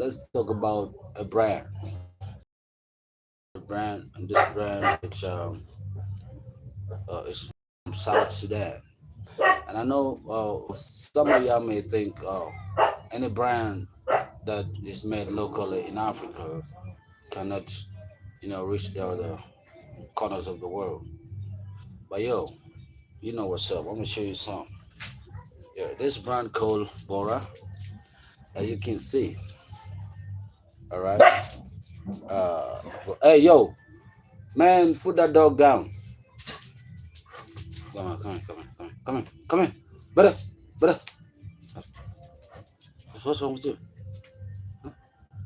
let's talk about a brand. A brand, and this brand it's from South Sudan. And I know some of y'all may think any brand that is made locally in Africa cannot, reach the other corners of the world. But yo, you know what's up. I'm gonna show you some. Yeah, this brand called Bora, as you can see. All right. Hey yo, man, put that dog down. Come on. Better, better. What's wrong with you?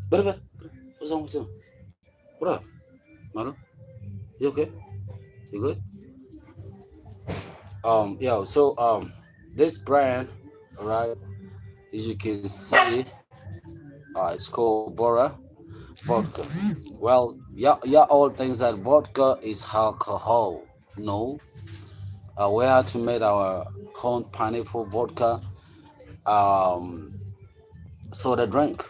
Better. What's wrong with you? What up, Maro? You okay? You good? This brand, all right, as you can see, it's called Bora Vodka. Well, yeah, all things that vodka is alcohol. No, we had to make our own pineapple vodka um, soda drink.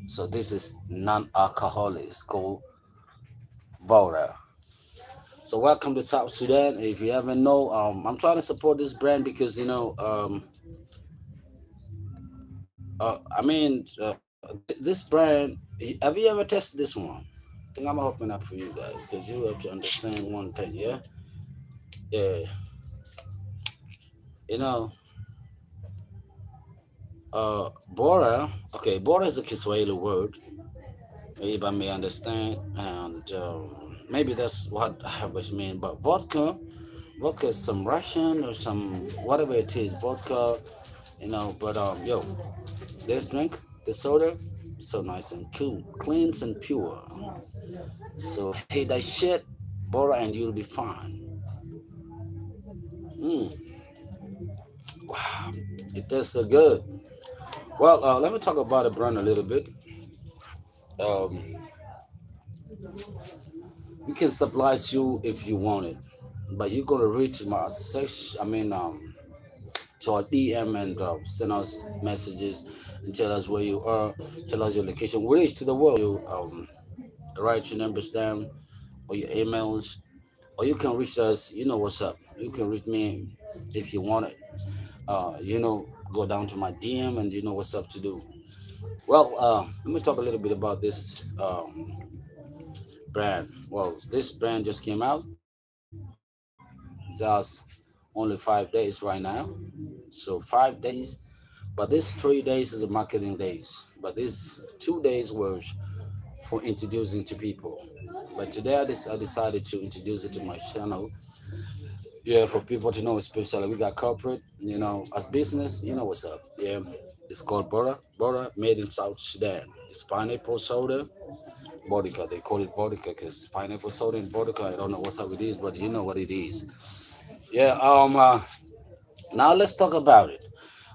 So this is non-alcoholic. It's called Vodka. So welcome to South Sudan. If you haven't know, I'm trying to support this brand because I mean, this brand. Have you ever tested this one? I think I'm opening up for you guys because you have to understand one thing. Yeah, yeah. You know, Bora. Okay, Bora is a Kiswahili word. Everybody may understand, and maybe that's what I was mean. But vodka is some Russian or some whatever it is, vodka. But yo, this drink, the soda, so nice and cool, clean and pure. So hey, that shit, Bora, and you'll be fine. Mm, wow, it tastes so good. Well, let me talk about the brand a little bit. Um, we can supply to you if you want it, but you're gonna reach my section. To our DM and send us messages and tell us where you are, tell us your location. We reach to the world. You write your numbers down or your emails, or you can reach us. You know what's up. You can reach me if you want it. Go down to my DM and you know what's up to do. Well, let me talk a little bit about this brand. Well, this brand just came out. It's us only 5 days right now. So 5 days, but this 3 days is a marketing days. But these 2 days was for introducing to people. But today I decided to introduce it to my channel. Yeah, for people to know, especially we got corporate, as business, you know what's up. Yeah, it's called Bora, made in South Sudan. It's pineapple soda, vodka. They call it vodka because pineapple soda and vodka. I don't know what's up with this, but you know what it is. Yeah. Now let's talk about it.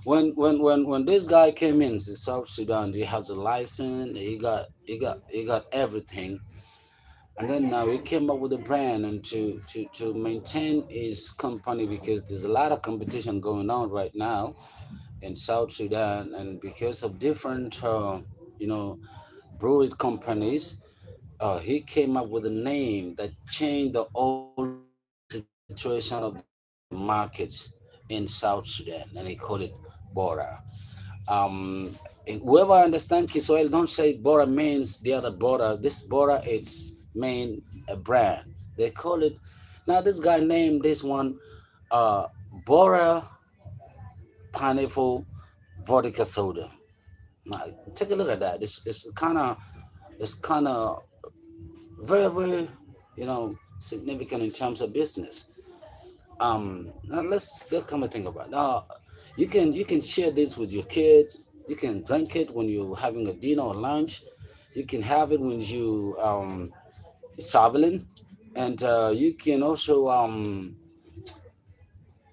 When this guy came in South Sudan, he has a license. He got everything, and then now he came up with a brand and to maintain his company because there's a lot of competition going on right now in South Sudan, and because of different you know brewery companies, he came up with a name that changed the whole situation of the markets in South Sudan, and he called it Bora. Um, and whoever understands Kiswahili, don't say Bora means the other Bora. This Bora, it's mean a brand. They call it. Now this guy named this one uh, Bora Pineapple Vodka Soda. Now take a look at that. It's kind of very very significant in terms of business. Now let's come and think about it. Now you can share this with your kids. You can drink it when you're having a dinner or lunch. You can have it when you traveling, and you can also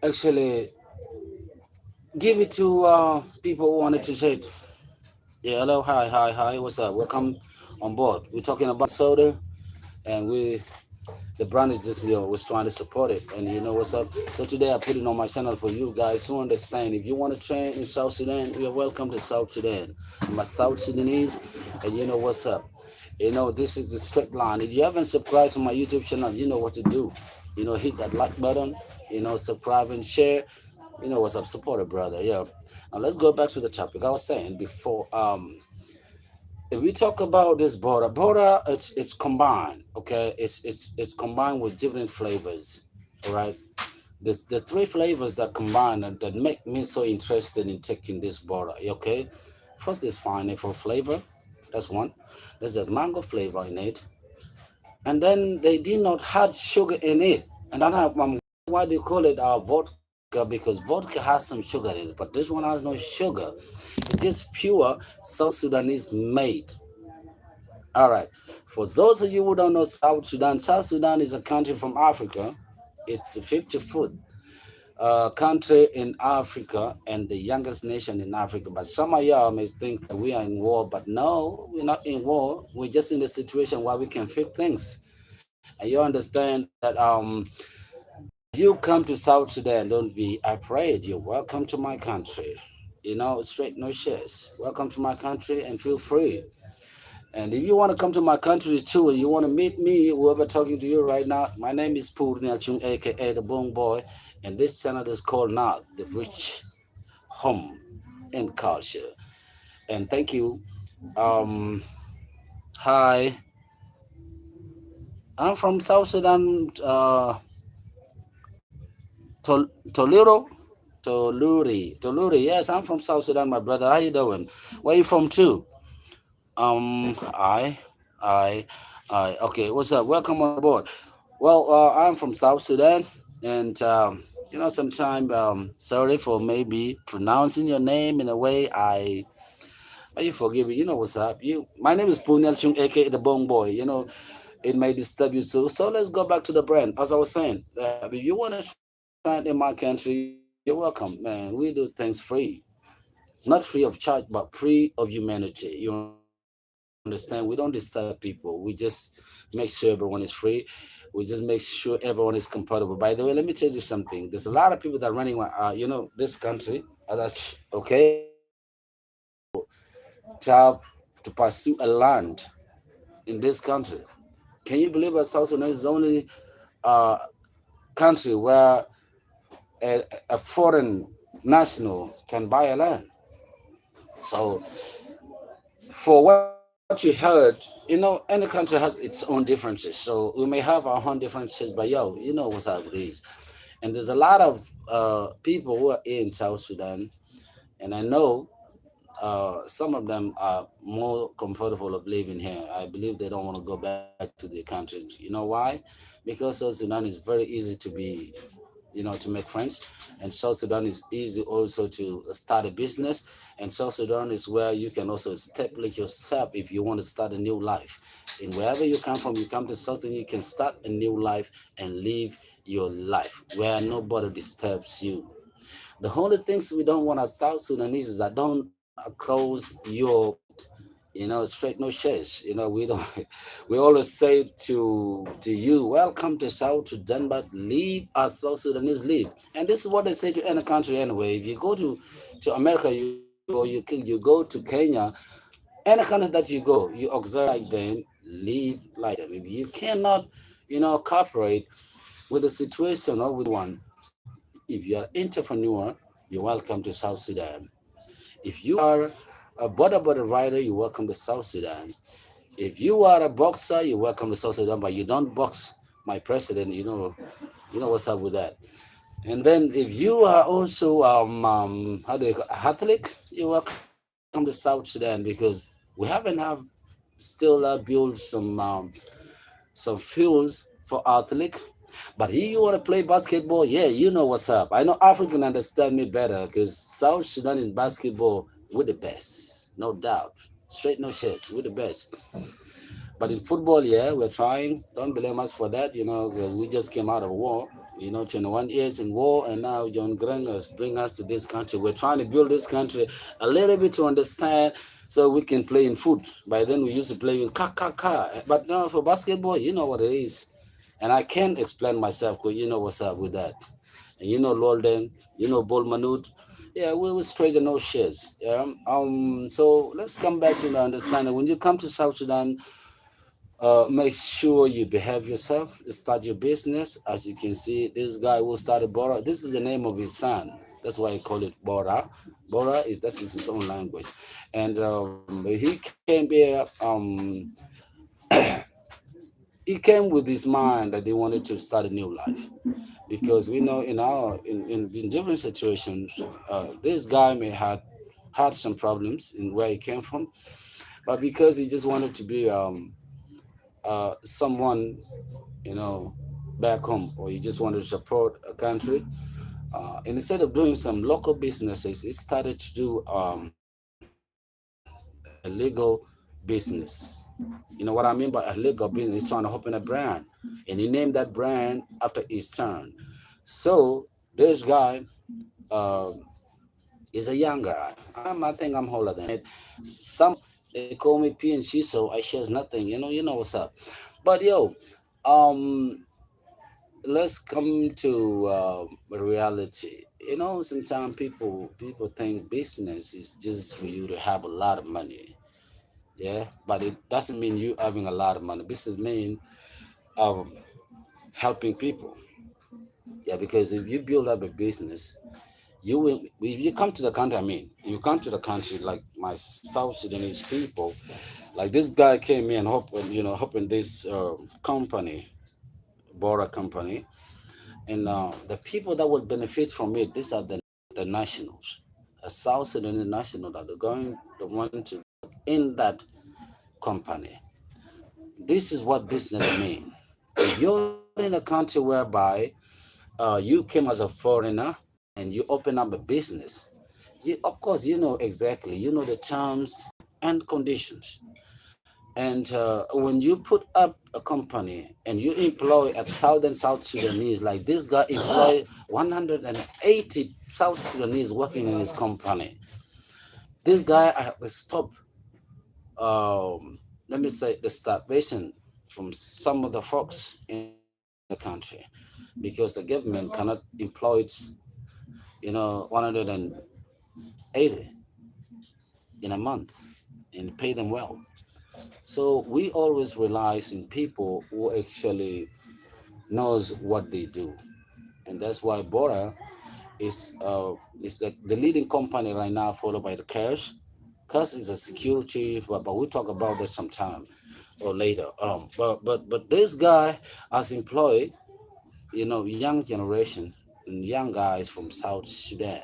actually give it to people who wanted to say, yeah, hello, hi, what's up? Welcome on board. We're talking about soda, and the brand is just was trying to support it, and you know what's up. So today I put it on my channel for you guys to understand. If you want to train in South Sudan, you're welcome to South Sudan. My South Sudanese, And you know what's up. This is the straight line. If you haven't subscribed to my YouTube channel, you know what to do. Hit that like button, subscribe and share. You know what's up, support a brother. Yeah. Now let's go back to the topic. I was saying before, if we talk about this border, it's combined, okay? It's combined with different flavors, all right? There's three flavors that combine that make me so interested in taking this border, okay? First, there's pineapple flavor, that's one. There's a mango flavor in it, and then they did not have sugar in it. And I know why they call it vodka, because vodka has some sugar in it, but this one has no sugar. It's just pure South Sudanese made. All right. For those of you who don't know South Sudan is a country from Africa. It's the 54th country in Africa and the youngest nation in Africa. But some of y'all may think that we are in war, but no, we're not in war. We're just in a situation where we can fix things. And you understand that you come to South Sudan, don't be afraid. You're welcome to my country. Straight no shares. Welcome to my country and feel free. And if you want to come to my country too, and you want to meet me, whoever talking to you right now, my name is Purnia Chung, aka the Bong Boy, and this channel is called Naath, the Rich Home and Culture. And thank you. Um, Hi, I'm from South Sudan, Toliro, Toluri. Yes, I'm from South Sudan, my brother. How you doing? Where you from too? Um, I, I, Okay, what's up? Welcome on board. Well, I'm from South Sudan, and sometimes sorry for maybe pronouncing your name in a way you forgive me. You know what's up. My name is Punyal Chung, aka the Bong Boy. It may disturb you, so let's go back to the brand. As I was saying, if you want to try it in my country, you're welcome, man. We do things free, not free of charge, but free of humanity. You understand? We don't disturb people. We just make sure everyone is free. We just make sure everyone is compatible. By the way, let me tell you something. There's a lot of people that are running, this country, as I said, okay, to pursue a land in this country. Can you believe that South Sudan is the only uh, country where a foreign national can buy a land? So, for what you heard, any country has its own differences. So we may have our own differences, but you know what's up it is. And there's a lot of people who are in South Sudan, and I know some of them are more comfortable of living here. I believe they don't want to go back to their country. You know why? Because South Sudan is very easy to make friends, and South Sudan is easy also to start a business, and South Sudan is where you can also establish yourself if you want to start a new life. And wherever you come from, you come to South Sudan, you can start a new life and live your life where nobody disturbs you. The only things we don't want as South Sudanese is that don't cross your straight no shares. We don't. We always say to you, welcome to South Sudan, but leave as South Sudanese live. And this is what they say to any country anyway. If you go to America, you go to Kenya, any country that you go, you observe like them, live like them. If you cannot, cooperate with the situation or with one, if you are entrepreneur, you're welcome to South Sudan. If you are a border rider, you're welcome to South Sudan. If you are a boxer, you're welcome to South Sudan, but you don't box my president. You know what's up with that. And then if you are also how do you call athlete, you're welcome to South Sudan because we haven't have still built some fields for athlete. But if you want to play basketball, yeah, you know what's up. I know African understand me better because South Sudan in basketball, we're the best, no doubt. Straight no shits, we're the best. But in football, yeah, we're trying. Don't blame us for that, because we just came out of war. 21 years in war, and now John Grengers bring us to this country. We're trying to build this country a little bit to understand so we can play in foot. By then, we used to play in ka. But now for basketball, you know what it is. And I can't explain myself because you know what's up with that. And you know Lolden, you know Bol Manud, Yeah, we was trade no shares. Yeah. So let's come back to the understanding. When you come to South Sudan, make sure you behave yourself. Start your business. As you can see, this guy who started Bora. This is the name of his son. That's why I call it Bora. Bora is that's his own language, and he came here. He came with his mind that he wanted to start a new life because we know in different situations, this guy may had had some problems in where he came from, but because he just wanted to be someone, you know, back home, or he just wanted to support a country. And instead of doing some local businesses, he started to do a legal business. You know what I mean by a legal business? He's trying to open a brand, and he named that brand after his son. So this guy uh, is a young guy. I think I'm older than it. Some they call me P and C, so I shares nothing. You know what's up. But yo, um, let's come to reality. You know, sometimes people think business is just for you to have a lot of money. Yeah, but it doesn't mean you having a lot of money. Business mean um, helping people. Yeah, because if you build up a business, you will. If you come to the country, I mean, you come to the country like my South Sudanese people. Like this guy came in, hoping this company, Bora company, and the people that will benefit from it. These are the nationals, the South Sudanese national that are going to want to in that company. This is what business mean. If you're in a country whereby you came as a foreigner and you open up a business, of course you know exactly, you know the terms and conditions. And when you put up a company and you employ 1,000 South Sudanese, like this guy employed 180 South Sudanese working in his company. This guy stop, let me say, the starvation from some of the folks in the country, because the government cannot employ, 180 in a month and pay them well. So we always rely on people who actually knows what they do, and that's why Bora is the leading company right now, followed by the Cash. Cash is a security, but we'll talk about that sometime or later. But this guy has employed, young generation and young guys from South Sudan.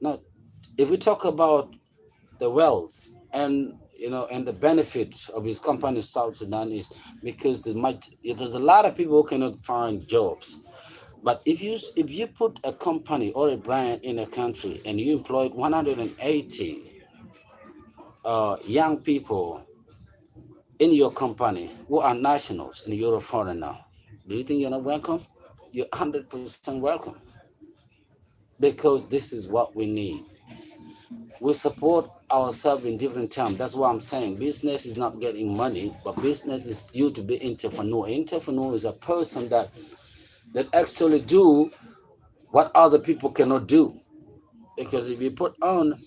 Now, if we talk about the wealth and and the benefits of his company in South Sudan is because there's a lot of people who cannot find jobs. But if you put a company or a brand in a country and you employ 180 young people in your company who are nationals and you're a foreigner, do you think you're not welcome? You're 100% welcome, because this is what we need. We support ourselves in different terms. That's why I'm saying business is not getting money, but business is you to be entrepreneur. Entrepreneur is a person that actually do what other people cannot do. Because if you put on,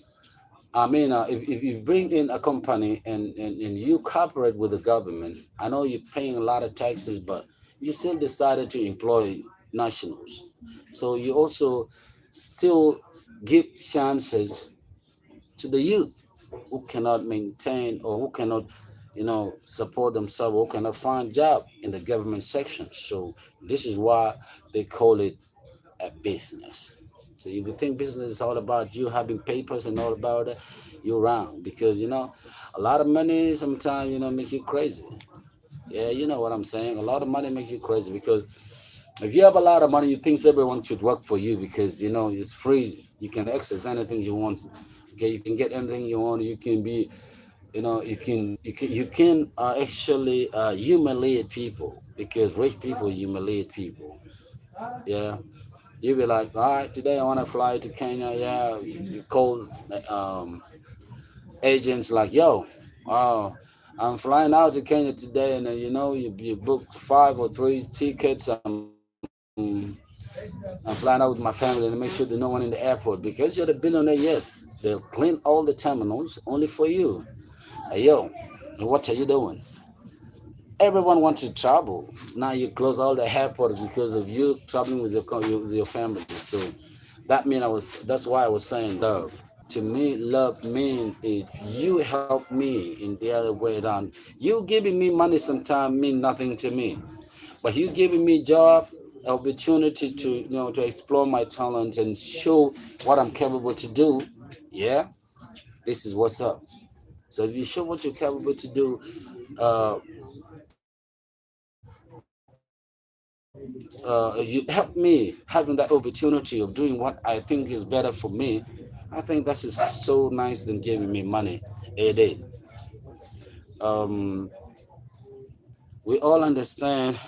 if you bring in a company and you cooperate with the government, I know you're paying a lot of taxes, but you still decided to employ nationals. So you also still give chances to the youth who cannot maintain or who cannot, support themselves, who cannot find job in the government section. So this is why they call it a business. So if you think business is all about you having papers and all about it, you're wrong, because a lot of money sometimes makes you crazy. Yeah, you know what I'm saying. A lot of money makes you crazy because if you have a lot of money, you think everyone should work for you because it's free. You can access anything you want. Okay, you can get anything you want. You can be, you can actually humiliate people because rich people humiliate people. Yeah, you be like, all right, today I want to fly to Kenya. Yeah, you call agents like, yo, I'm flying out to Kenya today, and then you book 5 or 3 tickets. I'm flying out with my family and make sure there's no one in the airport because you're the billionaire. Yes, they'll clean all the terminals only for you. Hey, yo, what are you doing? Everyone wants to travel. Now you close all the airports because of you traveling with your family. So that's why I was saying love. To me, love means if you help me in the other way around. You giving me money sometimes mean nothing to me. But you giving me job opportunity to to explore my talent and show what I'm capable to do. Yeah, this is what's up. So if you show what you're capable to do, uh, you help me having that opportunity of doing what I think is better for me. I think that is so nice than giving me money a day. Um, we all understand.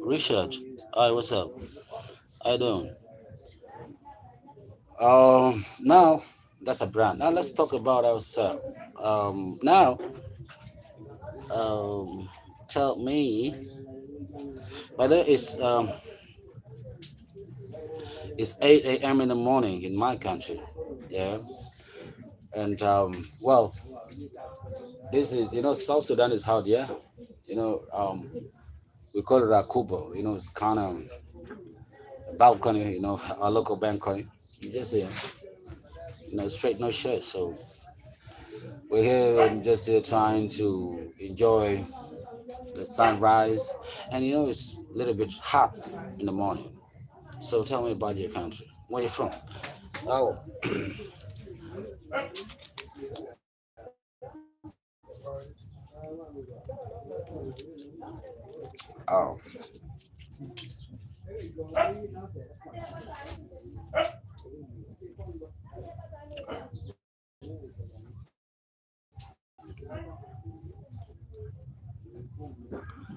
Richard, hi, what's up? I don't. Now that's a brand. Now let's talk about ourselves. Now, um, tell me. By the way, it's 8 a.m. in the morning in my country. Yeah, and well, this is South Sudan is hot. Yeah, you know we call it a kubo. It's kind of balcony. Our local balcony. Just straight no shirt. So we're here and just here trying to enjoy the sunrise, and it's a little bit hot in the morning. So tell me about your country. Where you from? Oh, oh,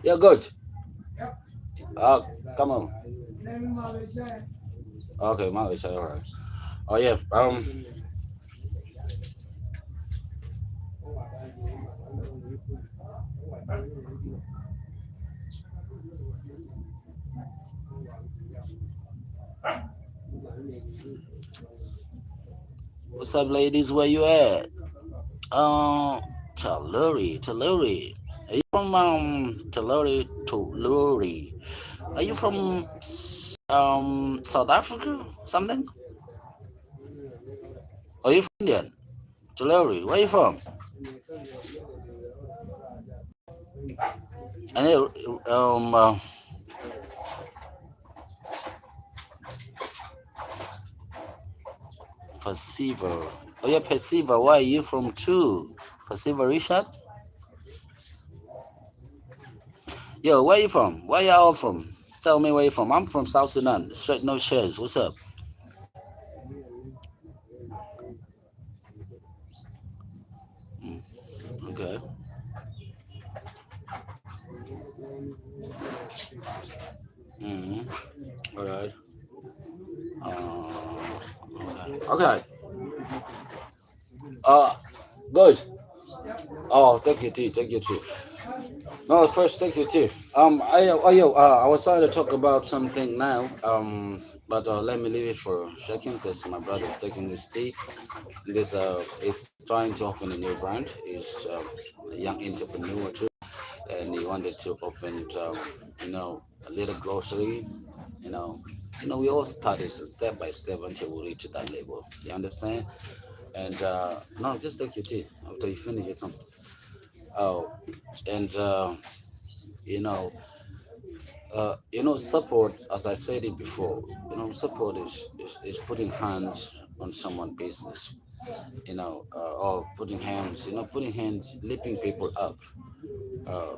you're good. Come on. Okay, Malaysia, all right. Oh yeah. What's up, ladies? Where you at? Taluri. Are you from Taluri? Are you from South Africa? Something? Are you from Indian? Taluri. Where you from? And Perceiver. Oh yeah, Perceiver. Where are you from too? Perceiver Richard? Yo, where you from? Where y'all from? Tell me where you from. I'm from South Sudan. Straight no shares. What's up? Mm, okay. Mm-hmm. All right. Okay. Okay. Uh, good. Oh, thank you, T. Thank you, T. No, first, thank you, T. I was trying to talk about something now. But let me leave it for a second because my brother's taking this tea. This is trying to open a new brand. He's a young entrepreneur too, and he wanted to open, a little grocery. You know, we all started step by step until we reach that level. You understand? And no, just take your tea after you finish. You come. Oh, and you know, support. As I said it before, support is putting hands on someone's business. Or putting hands, lifting people up. Uh,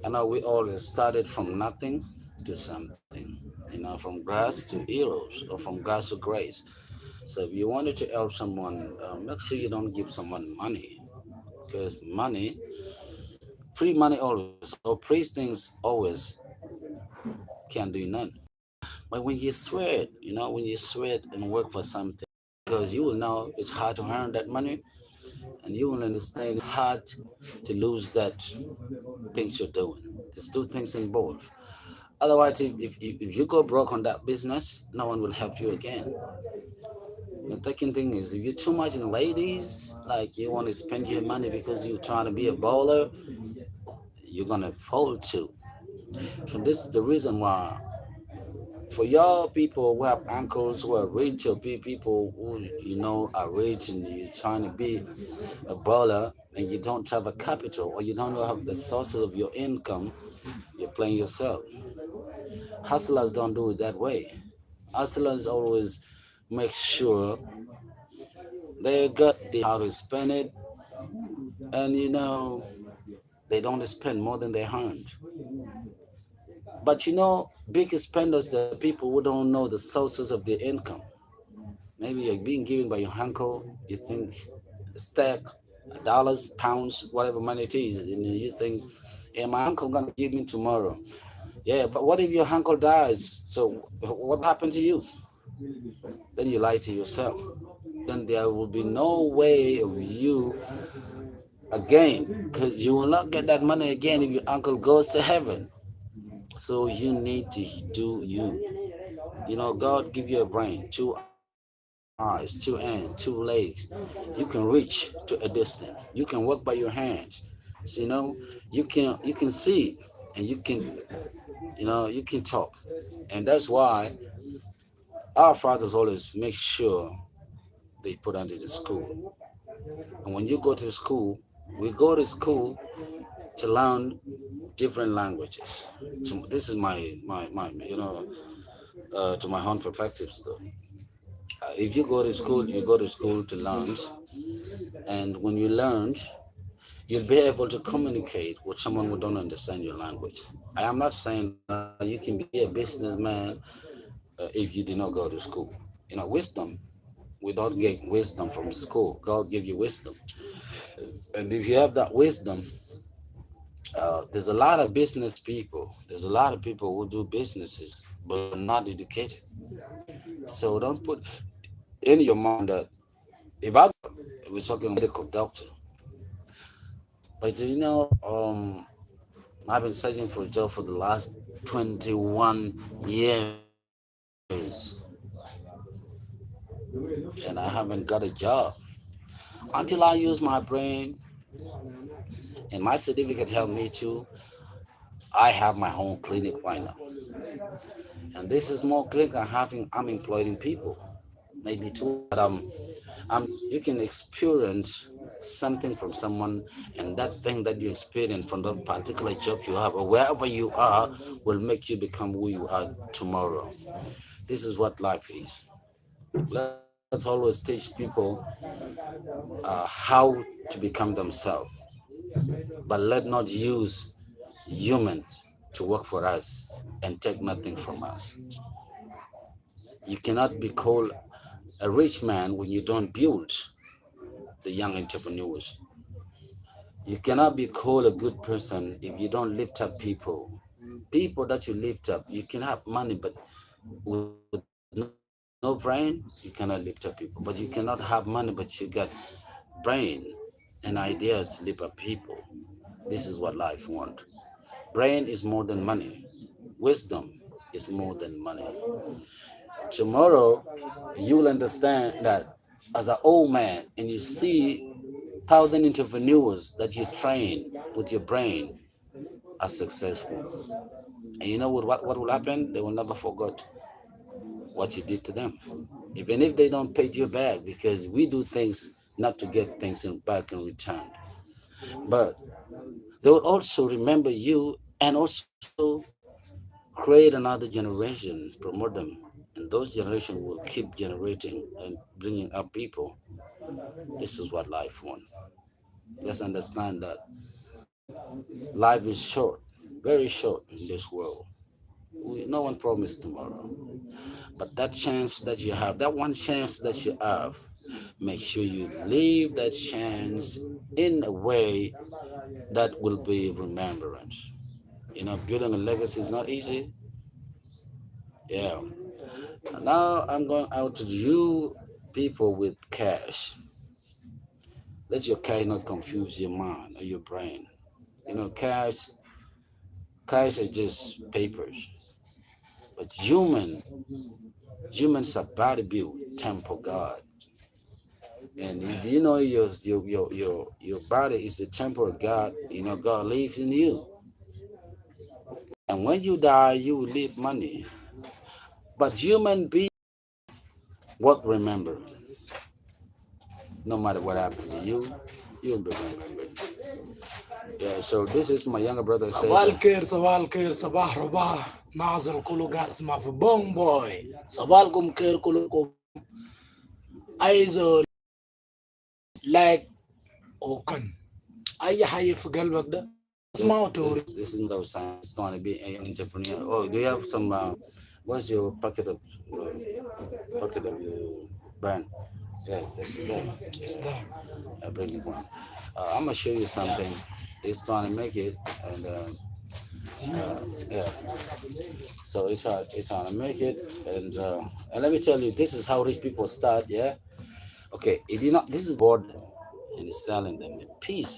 I know we all started from nothing to something. From grass to heroes, or from grass to grace. So if you wanted to help someone, make sure you don't give someone money, because free money always, or free things always can do none. But when you sweat and work for something, because you will know it's hard to earn that money, and you will understand it's hard to lose that things you're doing. There's two things involved. Otherwise, if you go broke on that business, no one will help you again. The second thing is if you're too much in ladies, like you want to spend your money because you're trying to be a baller, you're gonna fall too. So this is the reason why for y'all people who have uncles who are rich or people who are rich and you're trying to be a baller and you don't have a capital or you don't have the sources of your income, you're playing yourself. Hustlers don't do it that way. Hustlers always make sure they got the how to spend it, and they don't spend more than they earned. But big spenders are people who don't know the sources of their income. Maybe you're being given by your uncle, you think stack dollars, pounds, whatever money it is, and you think, yeah, my uncle gonna give me tomorrow. Yeah, but what if your uncle dies? So what happened to you? Then you lie to yourself. Then there will be no way of you again, because you will not get that money again if your uncle goes to heaven. So you need to do you. God give you a brain, two eyes, two hands, two legs. You can reach to a distance. You can work by your hands. So, you can see and you can talk. And that's why our fathers always make sure they put under the school. And when you go to school, we go to school to learn different languages. So this is my to my own perspectives though. If you go to school, you go to school to learn, and when you learn, you'll be able to communicate with someone who don't understand your language. I am not saying that you can be a businessman if you did not go to school. Wisdom. We don't get wisdom from school. God give you wisdom, and if you have that wisdom, there's a lot of business people. There's a lot of people who do businesses but not educated. So don't put in your mind that if I we're talking medical doctor, but do I've been searching for a job for the last 21 years, and I haven't got a job until I use my brain, and my certificate helped me too. I have my own clinic right now, and this is more clinic I'm employing people, maybe two, but you can experience something from someone, and that thing that you experience from that particular job you have or wherever you are will make you become who you are tomorrow. This is what life is. Let's always teach people how to become themselves, but let not use humans to work for us and take nothing from us. You cannot be called a rich man when you don't build the young entrepreneurs. You cannot be called a good person if you don't lift up people. People that you lift up, you can have money, but with no brain, you cannot lift up people. But you cannot have money, but you got brain and ideas to lift up people. This is what life wants. Brain is more than money. Wisdom is more than money. Tomorrow, you will understand that as an old man and you see thousand entrepreneurs that you train with your brain are successful. And you know what will happen? They will never forget what you did to them. Even if they don't pay you back, because we do things not to get things back in return. But they will also remember you and also create another generation, promote them. And those generations will keep generating and bringing up people. This is what life wants. Let's understand that life is short, very short in this world. No one promised tomorrow. But that chance that you have, that one chance that you have, make sure you live that chance in a way that will be remembrance. Building a legacy is not easy. Yeah. Now I'm going out to you people with cash. Let your cash not confuse your mind or your brain. You know, cash are just papers, but humans are body built temple God. And if you know your body is the temple of God, you know God lives in you. And when you die, you will leave money. But human being, what remember? No matter what happened to you, you'll be remembered. Yeah. So this is my younger brother said صباح that. الخير صباح الخير صباح رباح معظم كله قاعد اسمع في بونج بوي صباحكم خير كلكم عايز لايك وكن اي حاجه في قلبك ده اسمعوا توري This is no science. Trying to be an entrepreneur. Oh, do you have some? What's your pocket of your brand? Yeah, this is there. It's there. I bring it one. I'm gonna show you Yeah. something. It's trying to make it, and yeah. So it's trying to make it, and let me tell you, this is how rich people start. Yeah. Okay. It did not. This is board, and it's selling them a piece.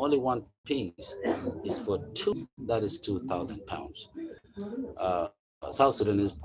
Only one piece is for two. That is 2,000 pounds. South Sudanese